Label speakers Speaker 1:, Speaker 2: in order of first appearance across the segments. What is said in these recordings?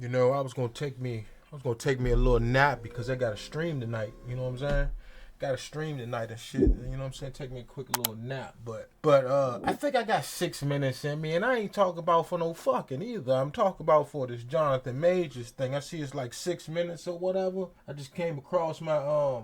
Speaker 1: You know, I was gonna take me a little nap because I got a stream tonight. You know what I'm saying? Got a stream tonight and shit. You know what I'm saying? Take me a quick little nap, but I think I got 6 minutes in me, and I ain't talking about for no fucking either. I'm talking about for this Jonathan Majors thing. I see it's like 6 minutes or whatever. I just came across my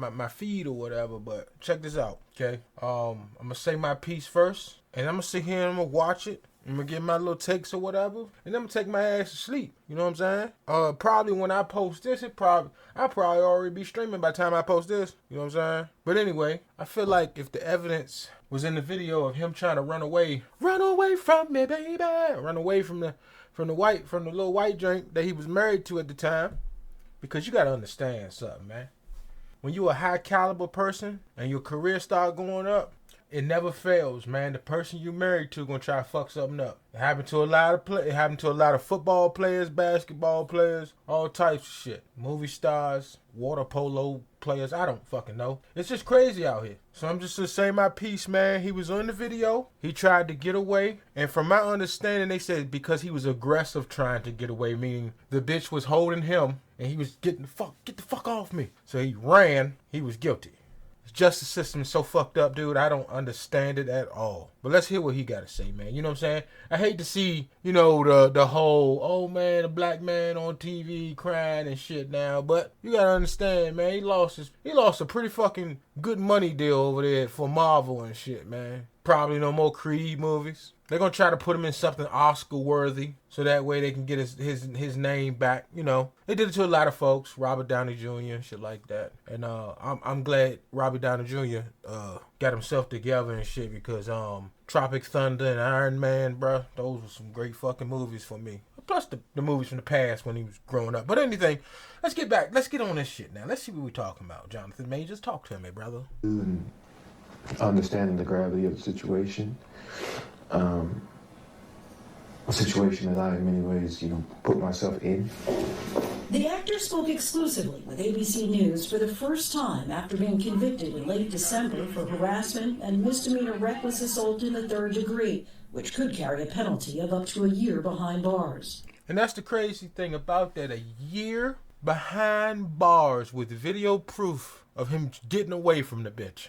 Speaker 1: my feed or whatever. But check this out, okay? I'm gonna say my piece first, and I'm gonna sit here and I'm gonna watch it. I'm gonna get my little takes or whatever, and I'm gonna take my ass to sleep. You know what I'm saying? Probably when I post this, I'll probably already be streaming by the time I post this. You know what I'm saying? But anyway, I feel like if the evidence was in the video of him trying to run away from me, baby, run away from the little white drink that he was married to at the time, because you gotta understand something, man. When you a high caliber person and your career start going up, it never fails, man. The person you married to gonna try to fuck something up. It happened to a lot of football players, basketball players, all types of shit. Movie stars, water polo players, I don't fucking know. It's just crazy out here. So I'm just gonna say my piece, man. He was on the video. He tried to get away. And from my understanding, they said because he was aggressive trying to get away, meaning the bitch was holding him and he was get the fuck off me. So he ran. He was guilty. Justice system is so fucked up, dude. I don't understand it at all. But let's hear what he got to say, man. You know what I'm saying? I hate to see, you know, the whole, oh man, a black man on TV crying and shit now. But you gotta understand, man. He lost a pretty fucking good money deal over there for Marvel and shit, man. Probably no more Creed movies. They're gonna try to put him in something Oscar worthy, so that way they can get his name back. You know, they did it to a lot of folks, Robert Downey Jr. and shit like that. And I'm glad Robert Downey Jr. Got himself together and shit, because Tropic Thunder and Iron Man, bro, those were some great fucking movies for me. Plus the movies from the past when he was growing up. But anything, let's get on this shit now. Let's see what we're talking about. Jonathan Majors, talk to me, brother.
Speaker 2: Understanding the gravity of the situation. A situation that I, in many ways, put myself in.
Speaker 3: The actor spoke exclusively with ABC News for the first time after being convicted in late December for harassment and misdemeanor reckless assault in the 3rd degree, which could carry a penalty of up to a year behind bars.
Speaker 1: And that's the crazy thing about that, a year behind bars with video proof of him getting away from the bitch.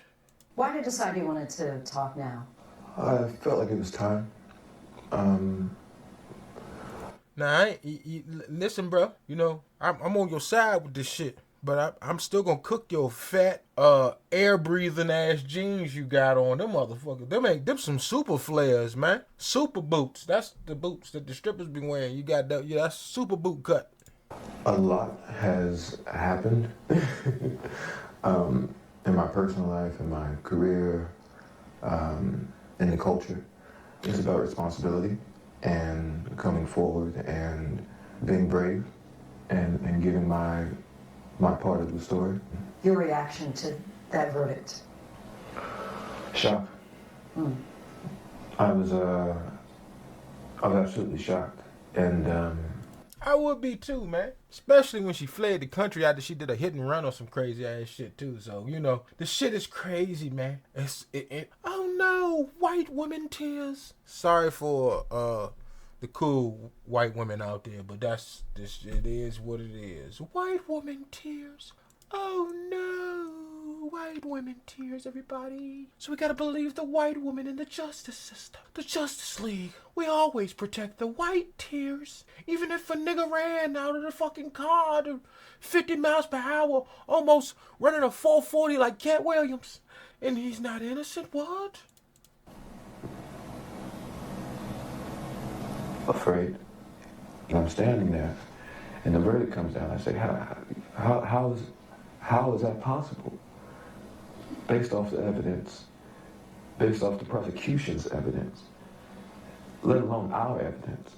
Speaker 4: Why did you decide you wanted to talk now?
Speaker 2: I felt like it was time.
Speaker 1: Now, listen, bro. You know, I'm on your side with this shit, but I'm still gonna cook your fat, air-breathing ass jeans you got on. Them motherfuckers. Them some super flares, man. Super boots. That's the boots that the strippers be wearing. You got that? Yeah, that's super boot cut.
Speaker 2: A lot has happened in my personal life, in my career, in the culture. It's about responsibility and coming forward and being brave and giving my part of the story.
Speaker 4: Your reaction to that verdict?
Speaker 2: Shock. I was absolutely shocked, and
Speaker 1: I would be too, man. Especially when she fled the country after she did a hit and run or some crazy ass shit too. So, you know, the shit is crazy, man. Oh no, white women tears. Sorry for the cool white women out there, but it is what it is. White woman tears. Oh no, white women tears, everybody. So we gotta believe the white woman in the justice system. The Justice League. We always protect the white tears. Even if a nigga ran out of the fucking car to 50 miles per hour, almost running a 440 like Cat Williams, and he's not innocent, what?
Speaker 2: afraid. And I'm standing there, and the verdict comes down. I say, how is that possible? Based off the evidence, based off the prosecution's evidence, let alone our evidence.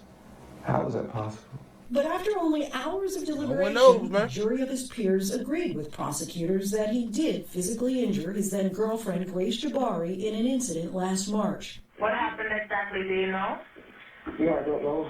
Speaker 2: How is that possible?
Speaker 3: But after only hours of deliberation, a jury of his peers agreed with prosecutors that he did physically injure his then-girlfriend, Grace Jabari, in an incident last March.
Speaker 5: What happened exactly, do you know?
Speaker 6: Yeah, I don't know.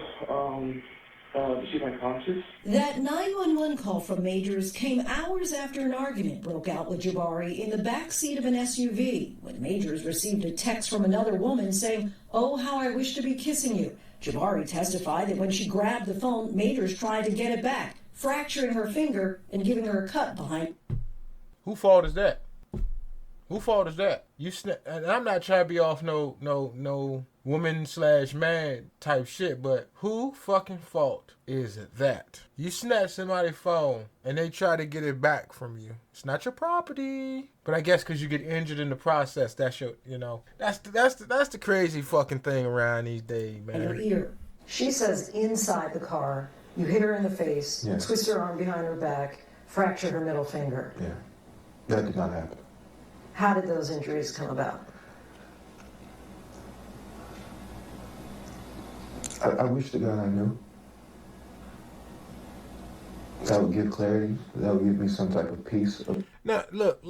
Speaker 6: She went conscious.
Speaker 3: That 911 call from Majors came hours after an argument broke out with Jabari in the back seat of an SUV, when Majors received a text from another woman saying, "Oh, how I wish to be kissing you." Jabari testified that when she grabbed the phone, Majors tried to get it back, fracturing her finger and giving her a cut behind.
Speaker 1: Who fault is that? Who fault is that? And I'm not trying to be off no woman/man type shit, but who fucking fault is that? You snatch somebody's phone and they try to get it back from you. It's not your property. But I guess because you get injured in the process, that's your, that's the crazy fucking thing around these days, man.
Speaker 3: Her ear.
Speaker 4: She says inside the car, you hit her in the face,
Speaker 2: Yes.
Speaker 4: twist her arm behind her back, fracture her middle finger.
Speaker 2: Yeah, that did not happen.
Speaker 4: How did those injuries come about?
Speaker 2: I wish to God I knew. That would give clarity. That would give me some type of peace.
Speaker 1: Now look,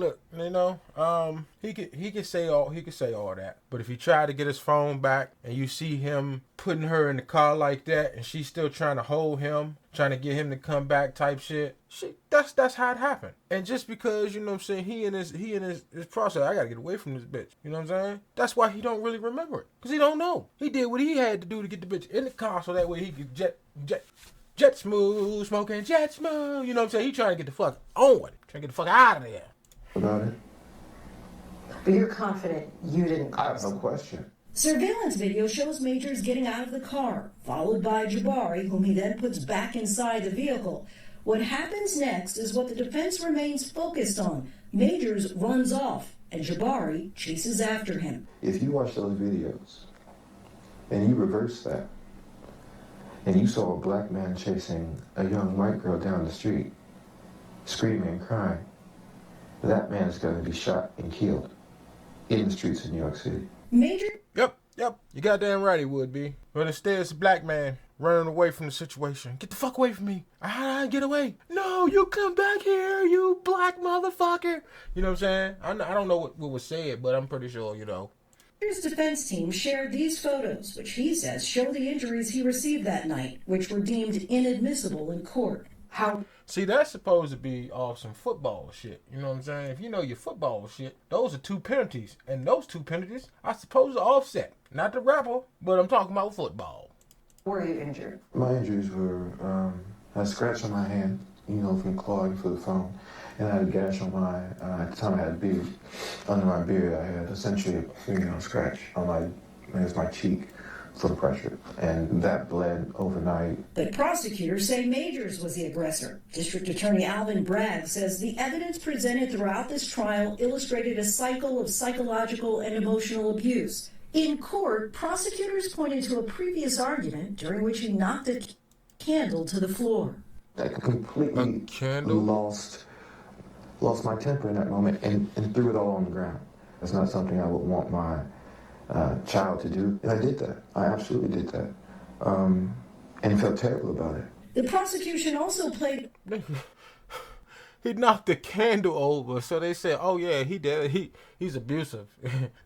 Speaker 1: he could say all that, but if he tried to get his phone back and you see him putting her in the car like that and she's still trying to hold him, trying to get him to come back type shit, that's how it happened. And just because, you know what I'm saying, he in his process, I gotta get away from this bitch, you know what I'm saying? That's why he don't really remember it, because he don't know. He did what he had to do to get the bitch in the car so that way he could jet smooth, smoking jet smooth, you know what I'm saying? He trying to get the fuck on, trying to get the fuck out of there.
Speaker 2: About it?
Speaker 4: But you're confident you didn't
Speaker 2: I have
Speaker 4: cause
Speaker 2: no
Speaker 4: them.
Speaker 2: question.
Speaker 3: Surveillance video shows Majors getting out of the car, followed by Jabari, whom he then puts back inside the vehicle. What happens next is what the defense remains focused on. Majors runs off, and Jabari chases after him.
Speaker 2: If you watch those videos and you reverse that, and you saw a black man chasing a young white girl down the street, screaming and crying, that man is going to be shot and killed in the streets of New York City.
Speaker 3: Major.
Speaker 1: Yep. You goddamn right he would be. But instead it's a black man running away from the situation. Get the fuck away from me. I get away. No, you come back here, you black motherfucker. You know what I'm saying? I don't know what was said, but I'm pretty sure,
Speaker 3: Majors' defense team shared these photos, which he says show the injuries he received that night, which were deemed inadmissible in court.
Speaker 4: How?
Speaker 1: See, that's supposed to be off some football shit. You know what I'm saying? If you know your football shit, those are 2 penalties. And those 2 penalties are supposed to offset. Not the rapper, but I'm talking about football.
Speaker 4: Were you injured?
Speaker 2: My injuries were, I had a scratch on my hand, from clawing for the phone. And I had a gash on at the time I had a beard. Under my beard, I had essentially a fingernail scratch on my cheek from pressure. And that bled overnight.
Speaker 3: But prosecutors say Majors was the aggressor. District Attorney Alvin Bragg says the evidence presented throughout this trial illustrated a cycle of psychological and emotional abuse. In court, prosecutors pointed to a previous argument during which he knocked a candle to the floor.
Speaker 2: I completely lost my temper in that moment and threw it all on the ground. That's not something I would want my child to do. And I did that. I absolutely did that. And felt terrible about it.
Speaker 3: The prosecution also played...
Speaker 1: He knocked the candle over, so they said, oh yeah, he did. He's abusive.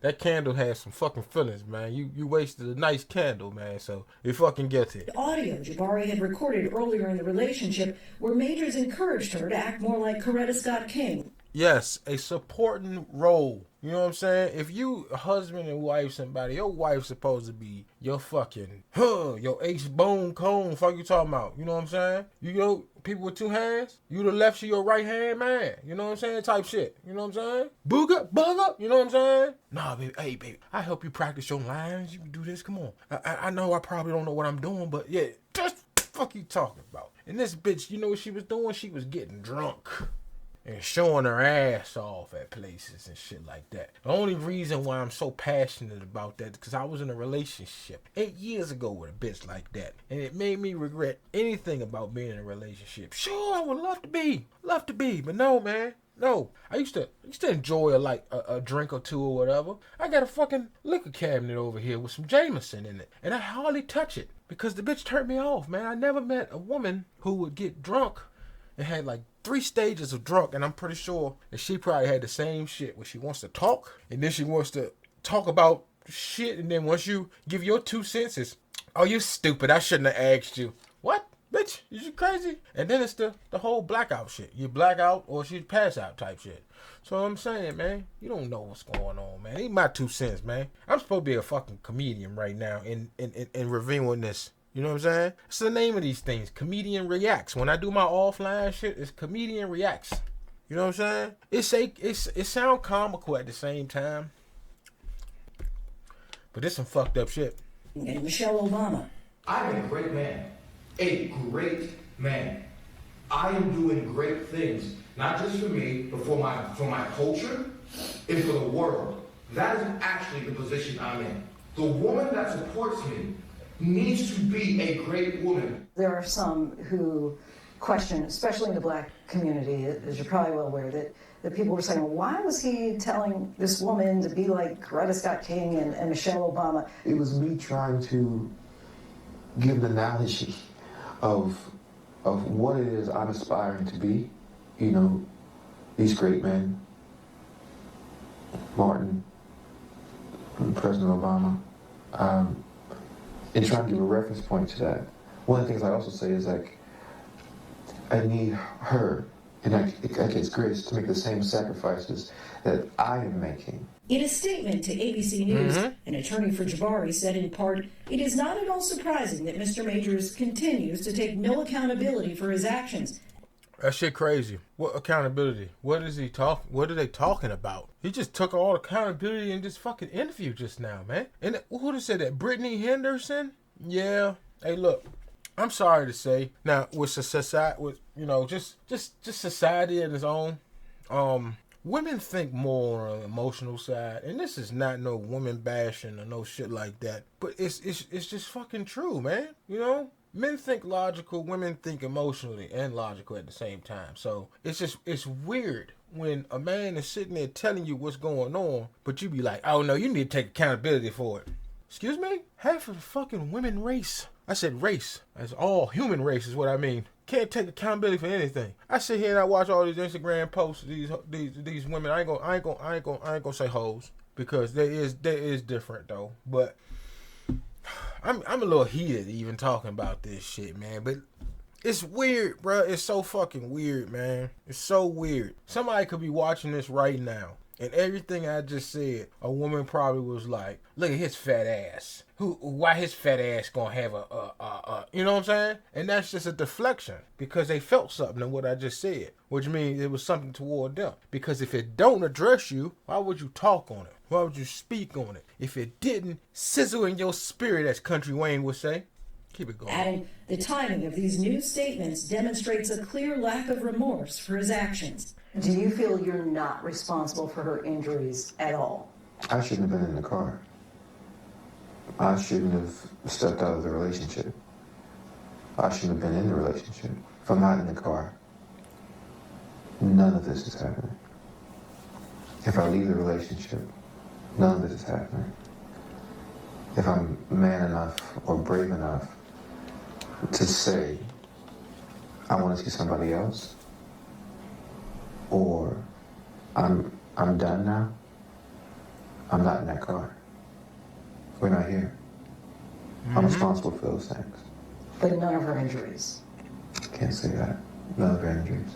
Speaker 1: That candle has some fucking feelings, man. You wasted a nice candle, man, so you fucking guilty.
Speaker 3: Audio Jabari had recorded earlier in the relationship where Majors encouraged her to act more like Coretta Scott King.
Speaker 1: Yes, a supporting role. You know what I'm saying? If you husband and wife somebody, your wife's supposed to be your fucking, your ace bone cone, fuck you talking about. You know what I'm saying? People with 2 hands, you the left, she your right hand man. You know what I'm saying? Type shit. You know what I'm saying? Booga, bugger. You know what I'm saying? Nah, baby. Hey, baby. I help you practice your lines. You can do this. Come on. I know I probably don't know what I'm doing, but yeah, just fuck you talking about. And this bitch, you know what she was doing? She was getting drunk and showing her ass off at places and shit like that. The only reason why I'm so passionate about that is because I was in a relationship 8 years ago with a bitch like that. And it made me regret anything about being in a relationship. Sure, I would love to be, but no, man. No, I used to enjoy a drink or 2 or whatever. I got a fucking liquor cabinet over here with some Jameson in it, and I hardly touch it because the bitch turned me off, man. I never met a woman who would get drunk and had 3 stages of drunk, and I'm pretty sure that she probably had the same shit where she wants to talk, and then she wants to talk about shit, and then once you give your 2 cents, oh, you stupid, I shouldn't have asked you. What? Bitch, bitch, is you crazy? And then it's the whole blackout shit. You black out or she pass out type shit. So I'm saying, man, you don't know what's going on, man. These my 2 cents, man. I'm supposed to be a fucking comedian right now in reviewing this. You know what I'm saying? It's the name of these things. Comedian Reacts. When I do my offline shit, it's Comedian Reacts. You know what I'm saying? It sound comical at the same time. But this some fucked up shit.
Speaker 3: And Michelle Obama.
Speaker 7: I'm a great man. A great man. I am doing great things, not just for me, but for my culture and for the world. That is actually the position I'm in. The woman that supports me needs to be a great woman.
Speaker 4: There are some who question, especially in the black community, as you're probably well aware, that people were saying, well, why was he telling this woman to be like Coretta Scott King and Michelle Obama?
Speaker 2: It was me trying to give an analogy of what it is I'm aspiring to be. You know, these great men, Martin, President Obama, and trying to give a reference point to that. One of the things I also say is, like, I need her, and I guess Grace, to make the same sacrifices that I am making.
Speaker 3: In a statement to ABC News, an attorney for Jabari said in part, it is not at all surprising that Mr. Majors continues to take no accountability for his actions.
Speaker 1: That shit crazy. What accountability? What is he talking? What are they talking about? He just took all accountability in this fucking interview just now, man. And who did say that? Brittany Henderson? Yeah. Hey, look. I'm sorry to say. Now, with society, with just society in its own. Women think more on the emotional side, and this is not no woman bashing or no shit like that. But it's just fucking true, man. You know, men think logical, women think emotionally and logical at the same time. So it's weird when a man is sitting there telling you what's going on, but you be like, oh no, you need to take accountability for it. Excuse me? Half of the fucking women race. I said race. That's all human race is what I mean. Can't take accountability for anything. I sit here and I watch all these Instagram posts. These women. I ain't gonna say hoes because there is different though. But I'm a little heated even talking about this shit, man. But it's weird, bro. It's so fucking weird, man. It's so weird. Somebody could be watching this right now. And everything I just said, a woman probably was like, look at his fat ass. Why his fat ass gonna have you know what I'm saying? And that's just a deflection because they felt something in what I just said, which means it was something toward them. Because if it don't address you, why would you talk on it? Why would you speak on it? If it didn't sizzle in your spirit, as Country Wayne would say, keep it going.
Speaker 3: Adding, the timing of these new statements demonstrates a clear lack of remorse for his actions.
Speaker 4: Do you feel you're not responsible for her injuries at all?
Speaker 2: I shouldn't have been in the car. I shouldn't have stepped out of the relationship. I shouldn't have been in the relationship. If I'm not in the car, none of this is happening. If I leave the relationship, none of this is happening. If I'm man enough or brave enough to say, I want to see somebody else, or I'm done now, I'm not in that car. We're not here. I'm responsible for those things.
Speaker 4: But none of her injuries.
Speaker 2: Can't say that. None of her injuries.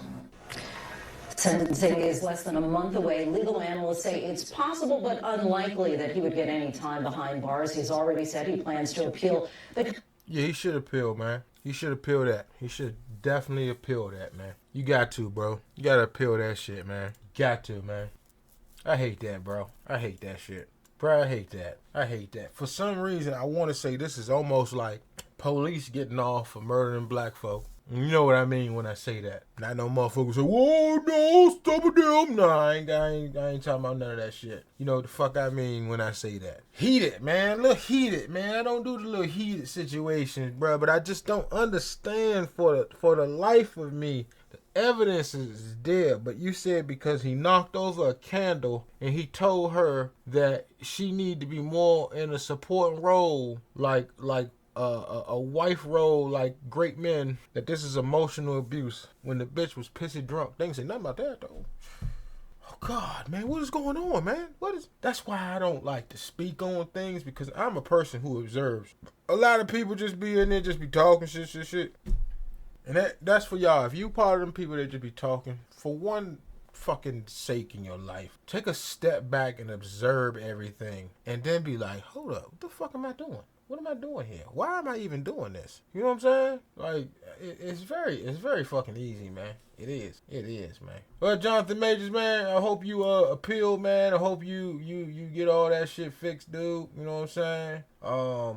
Speaker 8: Sentencing is less than a month away. Legal analysts say it's possible but unlikely that he would get any time behind bars. He's already said he plans to appeal. But
Speaker 1: yeah, he should appeal, man. He should appeal that. He should definitely appeal that, man. You got to, bro. You got to appeal that shit, man. Got to, man. I hate that, bro. I hate that shit. Bro, I hate that. I hate that. For some reason, I want to say this is almost like police getting off for murdering black folk. You know what I mean when I say that. Not no motherfuckers say, whoa, no, stop it them. No, I ain't talking about none of that shit. You know what the fuck I mean when I say that. Heated, man. A little heated, man. I don't do the little heated situations, bro. But I just don't understand for the life of me. The evidence is there. But you said because he knocked over a candle and he told her that she need to be more in a supporting role, like a wife role, like great men, that this is emotional abuse when the bitch was pissy drunk. They ain't say nothing about that though. Oh God, man, what is going on, man? That's why I don't like to speak on things, because I'm a person who observes. A lot of people just be in there, just be talking shit. And that's for y'all. If you part of them people that just be talking, for one fucking sake in your life, take a step back and observe everything, and then be like, hold up, what the fuck am I doing? What am I doing here? Why am I even doing this? You know what I'm saying? Like, it's very fucking easy, man. It is, man. Well, Jonathan Majors, man, I hope you appeal, man. I hope you get all that shit fixed, dude. You know what I'm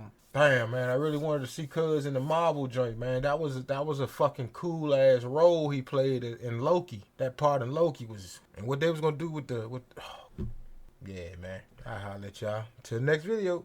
Speaker 1: saying? Damn, man, I really wanted to see Cuz in the Marvel joint, man. That was a fucking cool ass role he played in Loki. That part in Loki was, and what they was gonna do with yeah, man. I'll holler at y'all. Till the next video.